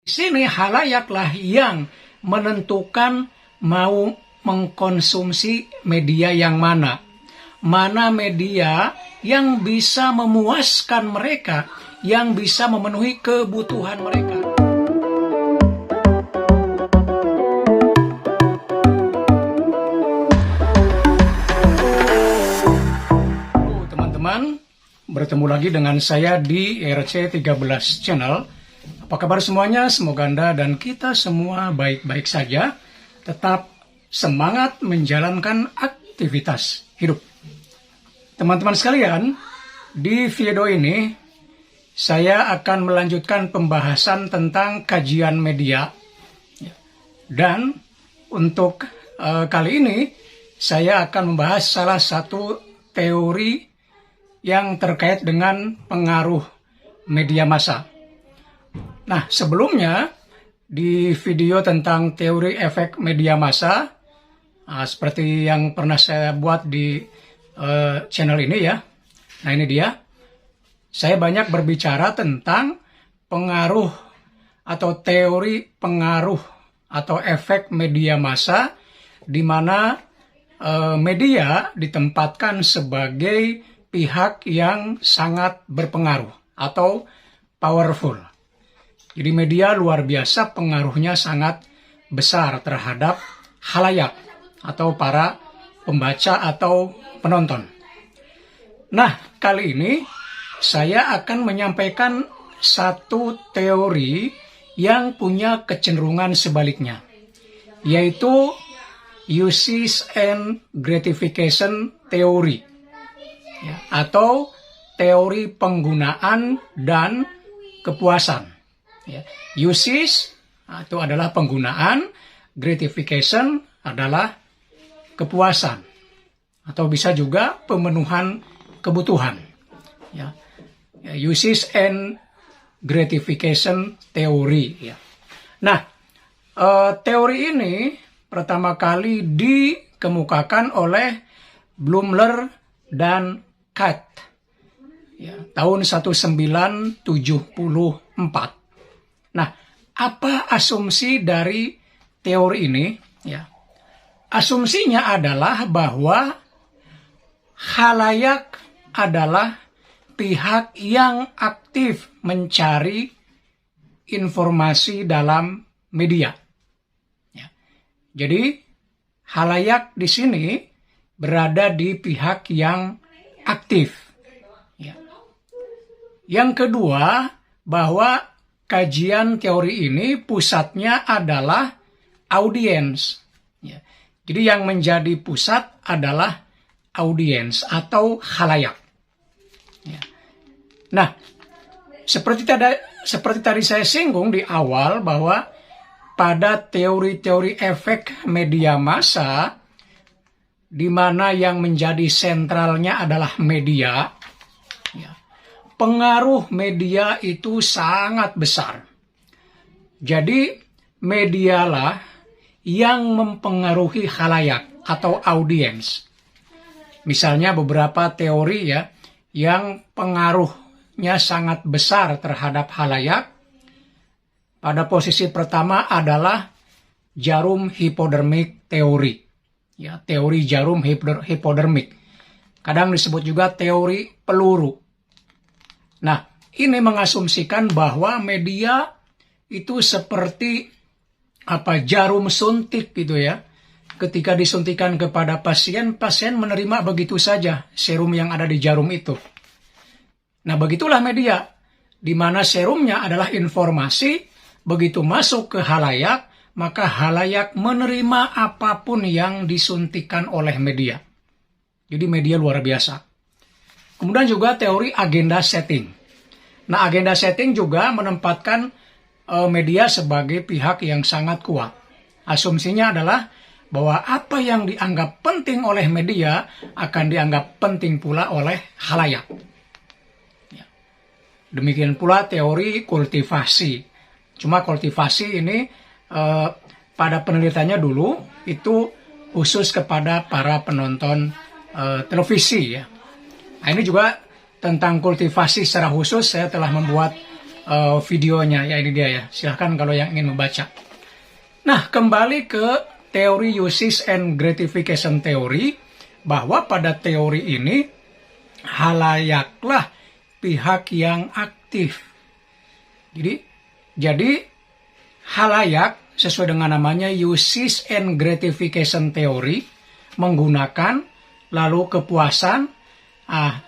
sini halayaklah yang menentukan mau mengkonsumsi media yang mana. Mana media yang bisa memuaskan mereka, yang bisa memenuhi kebutuhan mereka. Teman-teman, bertemu lagi dengan saya di RC13 Channel. Apa kabar semuanya? Semoga Anda dan kita semua baik-baik saja. Tetap semangat menjalankan aktivitas hidup. Teman-teman sekalian, di video ini saya akan melanjutkan pembahasan tentang kajian media. Dan untuk kali ini saya akan membahas salah satu teori yang terkait dengan pengaruh media massa. Nah, sebelumnya di video tentang teori efek media massa, seperti yang pernah saya buat di channel ini ya. Nah, ini dia. Saya banyak berbicara tentang pengaruh atau teori pengaruh atau efek media massa, di mana media ditempatkan sebagai pihak yang sangat berpengaruh atau powerful. Jadi media luar biasa pengaruhnya sangat besar terhadap khalayak atau para pembaca atau penonton. Nah, kali ini saya akan menyampaikan satu teori yang punya kecenderungan sebaliknya, yaitu uses and gratification theory, ya, atau teori penggunaan dan kepuasan. Ya. Uses itu adalah penggunaan, gratification adalah kepuasan, atau bisa juga pemenuhan kebutuhan. Ya. Uses and gratification theory. Ya. Nah, teori ini pertama kali dikemukakan oleh Blumler dan Kat, ya, tahun 1974. Nah, apa asumsi dari teori ini? Ya, asumsinya adalah bahwa khalayak adalah pihak yang aktif mencari informasi dalam media. Ya. Jadi, khalayak di sini berada di pihak yang aktif. Ya. Yang kedua, bahwa kajian teori ini pusatnya adalah audiens. Ya. Jadi yang menjadi pusat adalah audiens atau khalayak. Ya. Nah, seperti tadi saya singgung di awal bahwa pada teori-teori efek media massa, di mana yang menjadi sentralnya adalah media, ya, pengaruh media itu sangat besar. Jadi medialah yang mempengaruhi khalayak atau audiens. Misalnya beberapa teori ya yang pengaruhnya sangat besar terhadap khalayak. Pada posisi pertama adalah jarum hipodermik teori. Ya, teori jarum hipodermik. Kadang disebut juga teori peluru. Nah, ini mengasumsikan bahwa media itu seperti jarum suntik gitu ya. Ketika disuntikan kepada pasien, pasien menerima begitu saja serum yang ada di jarum itu. Nah, begitulah media, di mana serumnya adalah informasi, begitu masuk ke khalayak, maka khalayak menerima apapun yang disuntikan oleh media. Jadi media luar biasa. Kemudian juga teori agenda setting. Nah, agenda setting juga menempatkan media sebagai pihak yang sangat kuat. Asumsinya adalah bahwa apa yang dianggap penting oleh media akan dianggap penting pula oleh khalayak. Ya. Demikian pula teori kultivasi. Cuma kultivasi ini pada penelitiannya dulu itu khusus kepada para penonton televisi ya. Nah, ini juga tentang kultivasi secara khusus saya telah membuat videonya ya, ini dia ya. Silahkan kalau yang ingin membaca. Nah, kembali ke teori uses and gratification theory, bahwa pada teori ini halayaklah pihak yang aktif. Jadi halayak sesuai dengan namanya uses and gratification theory, menggunakan lalu kepuasan.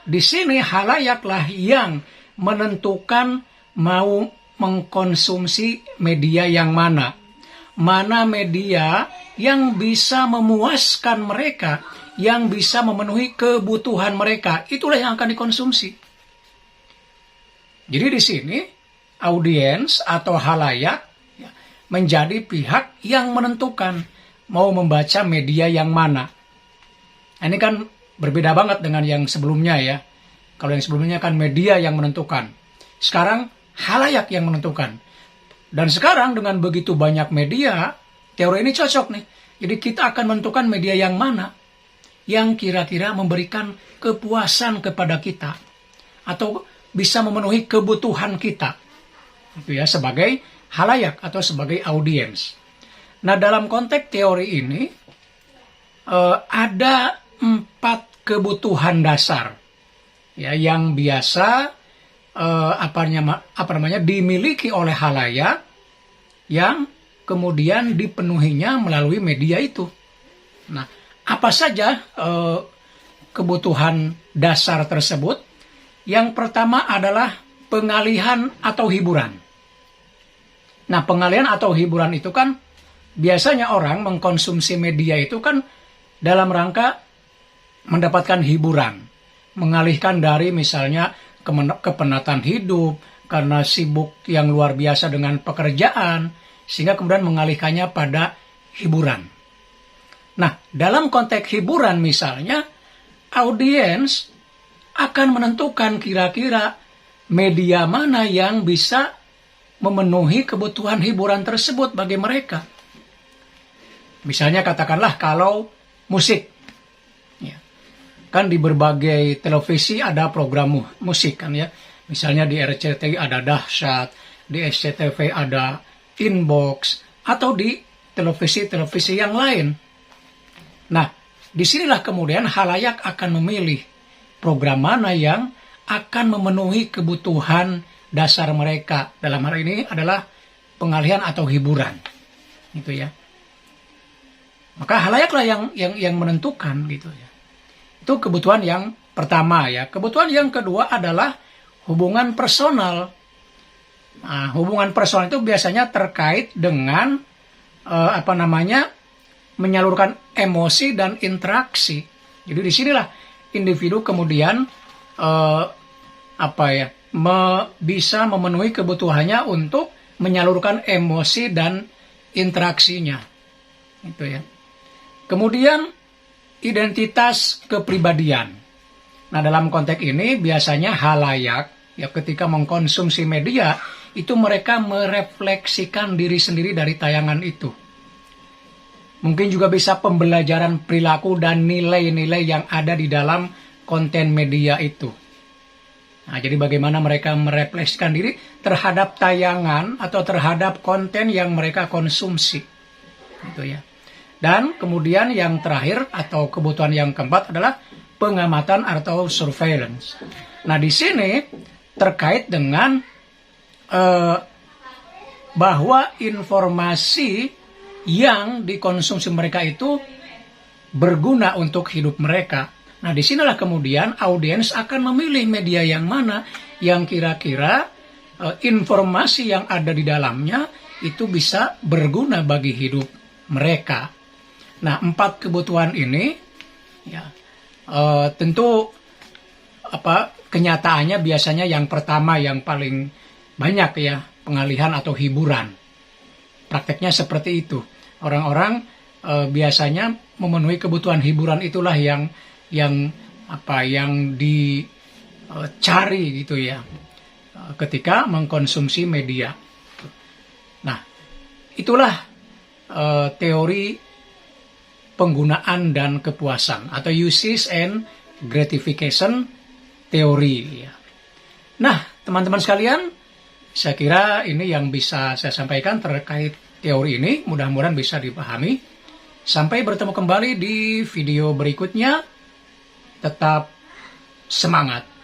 Di sini halayaklah yang menentukan mau mengkonsumsi media yang mana. Mana media yang bisa memuaskan mereka, yang bisa memenuhi kebutuhan mereka, itulah yang akan dikonsumsi. Jadi di sini audiens atau halayak menjadi pihak yang menentukan mau membaca media yang mana. Ini kan berbeda banget dengan yang sebelumnya ya. Kalau yang sebelumnya kan media yang menentukan. Sekarang halayak yang menentukan. Dan sekarang dengan begitu banyak media, teori ini cocok nih. Jadi kita akan menentukan media yang mana yang kira-kira memberikan kepuasan kepada kita atau bisa memenuhi kebutuhan kita. Itu ya, sebagai halayak atau sebagai audiens. Nah, dalam konteks teori ini ada 4 kebutuhan dasar ya yang biasa dimiliki oleh halayak yang kemudian dipenuhinya melalui media itu. Nah, apa saja kebutuhan dasar tersebut? Yang pertama adalah pengalihan atau hiburan. Nah, pengalihan atau hiburan itu kan biasanya orang mengkonsumsi media itu kan dalam rangka mendapatkan hiburan, mengalihkan dari misalnya kepenatan hidup karena sibuk yang luar biasa dengan pekerjaan, sehingga kemudian mengalihkannya pada hiburan. Nah, dalam konteks hiburan misalnya, audiens akan menentukan kira-kira media mana yang bisa memenuhi kebutuhan hiburan tersebut bagi mereka. Misalnya katakanlah kalau musik. Kan di berbagai televisi ada program musik kan ya. Misalnya di RCTI ada Dahsyat, di SCTV ada Inbox, atau di televisi-televisi yang lain. Nah, disinilah kemudian halayak akan memilih program mana yang akan memenuhi kebutuhan dasar mereka. Dalam hal ini adalah pengalihan atau hiburan. Gitu ya. Maka halayaklah yang menentukan gitu ya. Itu kebutuhan yang pertama ya. Kebutuhan yang kedua adalah hubungan personal. Nah, hubungan personal itu biasanya terkait dengan menyalurkan emosi dan interaksi. Jadi disinilah individu kemudian bisa memenuhi kebutuhannya untuk menyalurkan emosi dan interaksinya. Itu ya. Kemudian identitas kepribadian. Nah, dalam konteks ini biasanya halayak ya ketika mengkonsumsi media itu mereka merefleksikan diri sendiri dari tayangan itu. Mungkin juga bisa pembelajaran perilaku dan nilai-nilai yang ada di dalam konten media itu. Nah, jadi bagaimana mereka merefleksikan diri terhadap tayangan atau terhadap konten yang mereka konsumsi. Gitu ya. Dan kemudian yang terakhir atau kebutuhan yang keempat adalah pengamatan atau surveillance. Nah, di sini terkait dengan bahwa informasi yang dikonsumsi mereka itu berguna untuk hidup mereka. Nah, disinilah kemudian audiens akan memilih media yang mana yang kira-kira informasi yang ada di dalamnya itu bisa berguna bagi hidup mereka. Nah, 4 kebutuhan ini ya tentu kenyataannya biasanya yang pertama yang paling banyak ya, pengalihan atau hiburan. Prakteknya seperti itu. Orang-orang biasanya memenuhi kebutuhan hiburan itulah yang dicari gitu ya ketika mengkonsumsi media. Nah, itulah teori penggunaan dan kepuasan atau uses and gratification theory. Nah, teman-teman sekalian, Saya kira ini yang bisa saya sampaikan terkait teori ini. Mudah-mudahan bisa dipahami. Sampai bertemu kembali di video berikutnya. Tetap semangat.